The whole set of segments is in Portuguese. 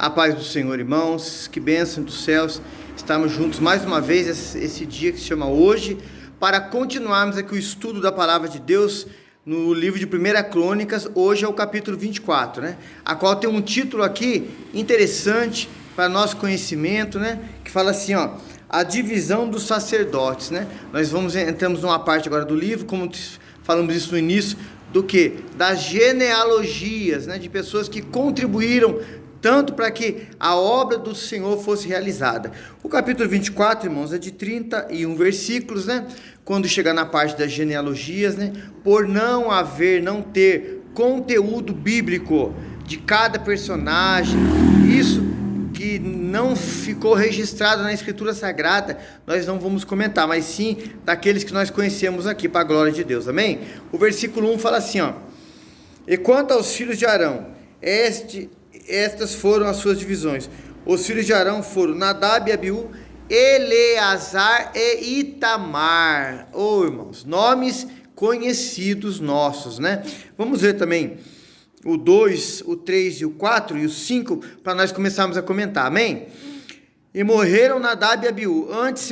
A paz do Senhor, irmãos, que bênção dos céus, estamos juntos mais uma vez, esse dia que se chama hoje, para continuarmos aqui o estudo da palavra de Deus no livro de 1 Crônicas. Hoje é o capítulo 24, né? A qual tem um título aqui interessante para nosso conhecimento, né? Que fala assim, ó, a divisão dos sacerdotes, né? Nós entramos numa parte agora do livro, como falamos isso no início, do que? Das genealogias, né? De pessoas que contribuíram tanto para que a obra do Senhor fosse realizada. O capítulo 24, irmãos, é de 31 versículos, né? Quando chegar na parte das genealogias, né? Por não ter conteúdo bíblico de cada personagem, isso que não ficou registrado na Escritura Sagrada, nós não vamos comentar, mas sim daqueles que nós conhecemos aqui, para a glória de Deus, amém? O versículo 1 fala assim, ó: e quanto aos filhos de Arão, estas foram as suas divisões. Os filhos de Arão foram Nadab e Abiú, Eleazar e Itamar. Irmãos, nomes conhecidos nossos, né? Vamos ver também o 2, o 3 e o 4 e o 5, para nós começarmos a comentar, amém? E morreram Nadab e Abiú antes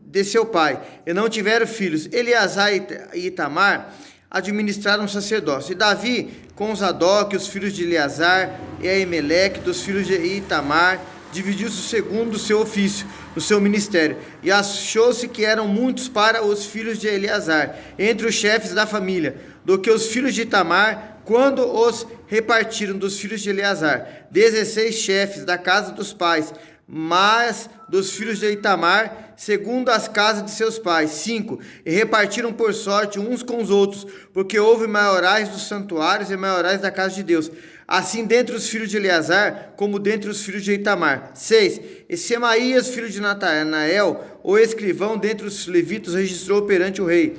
de seu pai, e não tiveram filhos. Eleazar e Itamar administraram o sacerdócio. E Davi, com Zadok, os filhos de Eleazar, e Aimeleque, dos filhos de Itamar, dividiu-se segundo o seu ofício, o seu ministério. E achou-se que eram muitos para os filhos de Eleazar, entre os chefes da família, do que os filhos de Itamar, quando os repartiram dos filhos de Eleazar. 16 chefes da casa dos pais, mas dos filhos de Itamar, segundo as casas de seus pais, 5, e repartiram por sorte uns com os outros, porque houve maiorais dos santuários e maiorais da casa de Deus, assim dentre os filhos de Eleazar, como dentre os filhos de Itamar. 6, e Semaías, filho de Natanael, o escrivão dentre os levitas, registrou perante o rei.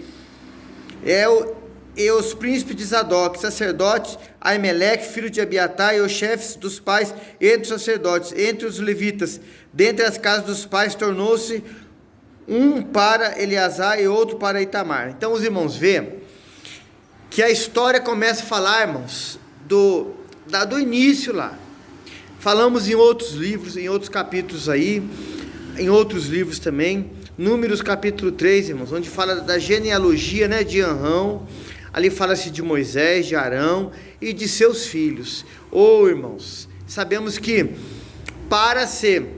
E os príncipes de Zadok, sacerdotes, Aimeleque, filho de Abiatar, e os chefes dos pais entre os sacerdotes, entre os levitas, dentre as casas dos pais, tornou-se um para Eleazar e outro para Itamar. Então os irmãos veem que a história começa a falar, irmãos, do início lá. Falamos em outros livros, em outros capítulos aí, em outros livros também. Números capítulo 3, irmãos, onde fala da genealogia, né, de Arão. Ali fala-se de Moisés, de Arão e de seus filhos. Irmãos, sabemos que para ser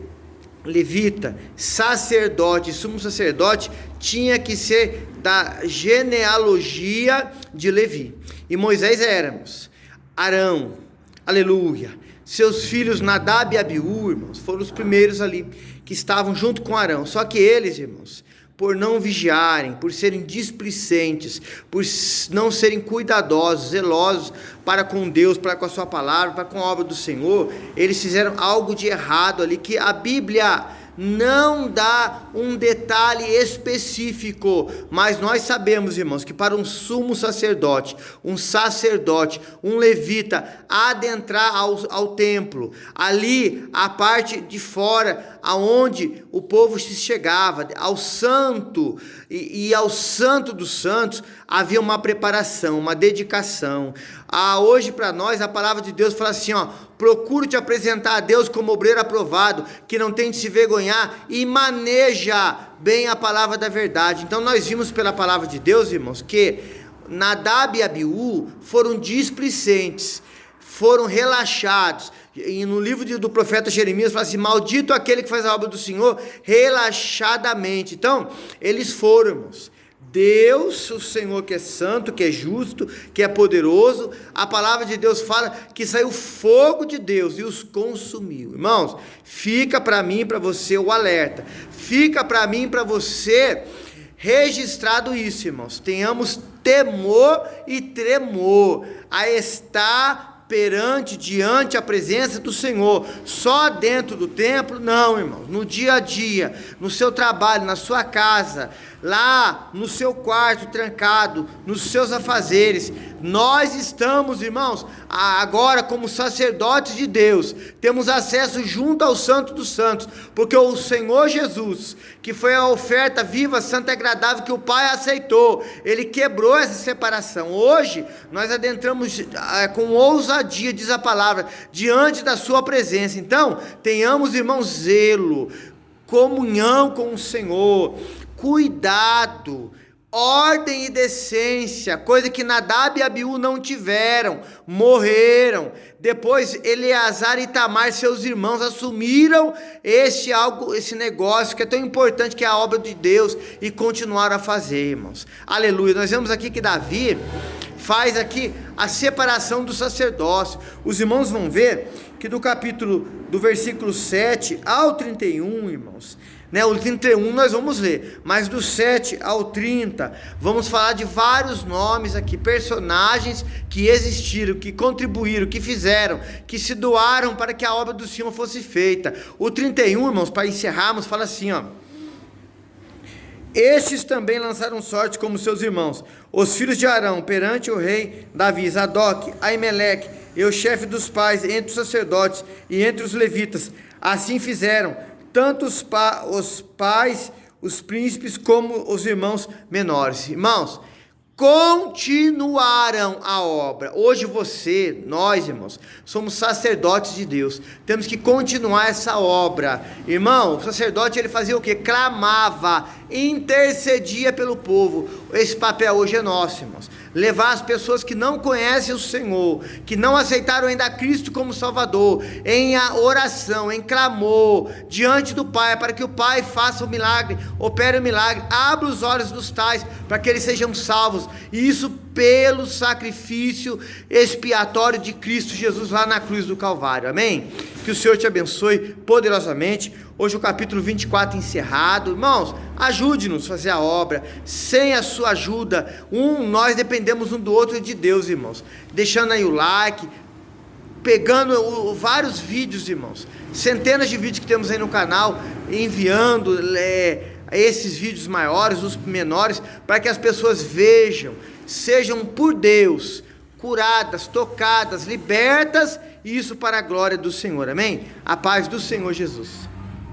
levita, sacerdote, sumo sacerdote, tinha que ser da genealogia de Levi. E Moisés éramos Arão, aleluia. Seus filhos Nadab e Abiú, irmãos, foram os primeiros ali que estavam junto com Arão. Só que eles, irmãos, por não vigiarem, por serem displicentes, por não serem cuidadosos, zelosos para com Deus, para com a sua palavra, para com a obra do Senhor, eles fizeram algo de errado ali, que a Bíblia não dá um detalhe específico, mas nós sabemos, irmãos, que para um sumo sacerdote, um levita, adentrar ao templo, ali a parte de fora, aonde o povo se chegava, ao santo, e ao santo dos santos, havia uma preparação, uma dedicação. Hoje para nós a palavra de Deus fala assim, procure te apresentar a Deus como obreiro aprovado, que não tem de se vergonhar, e maneja bem a palavra da verdade. Então nós vimos pela palavra de Deus, irmãos, que Nadab e Abiú foram displicentes, foram relaxados. E no livro do profeta Jeremias fala assim, maldito aquele que faz a obra do Senhor relaxadamente. Então eles foram, irmãos. Deus, o Senhor, que é santo, que é justo, que é poderoso, a palavra de Deus fala que saiu fogo de Deus e os consumiu. Irmãos, fica para mim e para você o alerta, fica para mim e para você registrado isso, irmãos. Tenhamos temor e tremor a estar diante a presença do Senhor, só dentro do templo, não, irmãos, no dia a dia, no seu trabalho, na sua casa, lá no seu quarto trancado, nos seus afazeres. Nós estamos, irmãos, agora como sacerdotes de Deus, temos acesso junto ao Santo dos Santos, porque o Senhor Jesus, que foi a oferta viva, santa e agradável que o Pai aceitou, Ele quebrou essa separação. Hoje nós adentramos com ousadia, diz a palavra, diante da sua presença. Então tenhamos, irmãos, zelo, comunhão com o Senhor, cuidado, ordem e decência, coisa que Nadab e Abiú não tiveram, morreram. Depois Eleazar e Itamar, seus irmãos, assumiram esse negócio que é tão importante, que é a obra de Deus, e continuaram a fazer, irmãos. Aleluia. Nós vemos aqui que Davi faz aqui a separação do sacerdócio. Os irmãos vão ver que do versículo 7 ao 31, irmãos, o 31 nós vamos ler, mas do 7 ao 30, vamos falar de vários nomes aqui, personagens que existiram, que contribuíram, que fizeram, que se doaram para que a obra do Senhor fosse feita. O 31, irmãos, para encerrarmos, fala assim, estes também lançaram sorte como seus irmãos, os filhos de Arão, perante o rei Davi, Zadok, Aimeleque, e o chefe dos pais, entre os sacerdotes e entre os levitas. Assim fizeram tanto os pais, os príncipes, como os irmãos menores. Irmãos, continuaram a obra. Hoje nós, irmãos, somos sacerdotes de Deus, temos que continuar essa obra. Irmão, o sacerdote, ele fazia o quê? Clamava, intercedia pelo povo. Esse papel hoje é nosso, irmãos, levar as pessoas que não conhecem o Senhor, que não aceitaram ainda Cristo como Salvador, em oração, em clamor, diante do Pai, para que o Pai faça o milagre, opere o milagre, abra os olhos dos tais, para que eles sejam salvos, e isso pelo sacrifício expiatório de Cristo Jesus lá na cruz do Calvário. Amém? Que o Senhor te abençoe poderosamente. Hoje o capítulo 24 encerrado. Irmãos, ajude-nos a fazer a obra. Sem a sua ajuda, nós dependemos um do outro e de Deus, irmãos. Deixando aí o like, pegando vários vídeos, irmãos, centenas de vídeos que temos aí no canal, enviando esses vídeos maiores, os menores, para que as pessoas vejam, sejam por Deus curadas, tocadas, libertas, e isso para a glória do Senhor. Amém? A paz do Senhor Jesus.